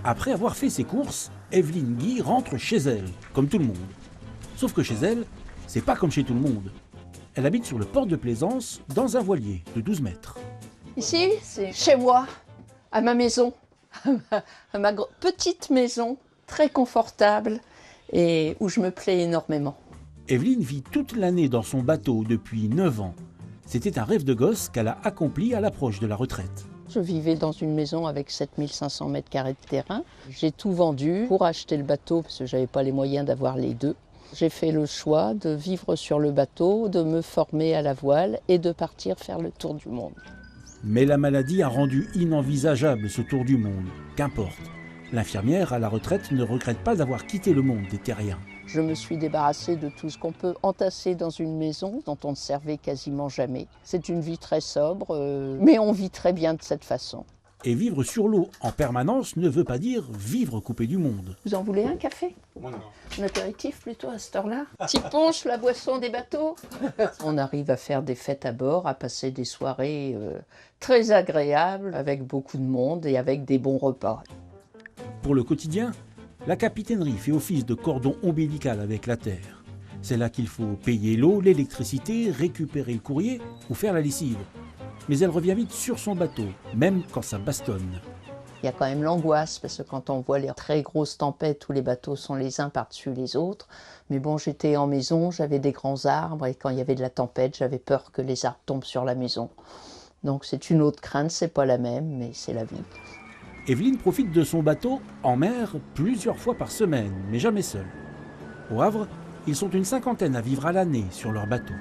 Après avoir fait ses courses, Evelyne Guy rentre chez elle, comme tout le monde. Sauf que chez elle, c'est pas comme chez tout le monde. Elle habite sur le port de Plaisance, dans un voilier de 12 mètres. Ici, c'est chez moi, à ma maison, à ma petite maison, très confortable et où je me plais énormément. Evelyne vit toute l'année dans son bateau depuis 9 ans. C'était un rêve de gosse qu'elle a accompli à l'approche de la retraite. Je vivais dans une maison avec 7500 mètres carrés de terrain. J'ai tout vendu pour acheter le bateau parce que je n'avais pas les moyens d'avoir les deux. J'ai fait le choix de vivre sur le bateau, de me former à la voile et de partir faire le tour du monde. Mais la maladie a rendu inenvisageable ce tour du monde. Qu'importe. L'infirmière à la retraite ne regrette pas d'avoir quitté le monde des terriens. Je me suis débarrassée de tout ce qu'on peut entasser dans une maison dont on ne servait quasiment jamais. C'est une vie très sobre, mais on vit très bien de cette façon. Et vivre sur l'eau en permanence ne veut pas dire vivre coupé du monde. Vous en voulez un café? Moi non. Un apéritif plutôt à cette heure-là? Petit punch, la boisson des bateaux. On arrive à faire des fêtes à bord, à passer des soirées très agréables, avec beaucoup de monde et avec des bons repas. Pour le quotidien, la capitainerie fait office de cordon ombilical avec la terre. C'est là qu'il faut payer l'eau, l'électricité, récupérer le courrier ou faire la lessive. Mais elle revient vite sur son bateau, même quand ça bastonne. Il y a quand même l'angoisse, parce que quand on voit les très grosses tempêtes où les bateaux sont les uns par-dessus les autres, mais bon, j'étais en maison, j'avais des grands arbres, et quand il y avait de la tempête, j'avais peur que les arbres tombent sur la maison. Donc c'est une autre crainte, c'est pas la même, mais c'est la vie. Evelyne profite de son bateau en mer plusieurs fois par semaine, mais jamais seule. Au Havre, ils sont une cinquantaine à vivre à l'année sur leur bateau.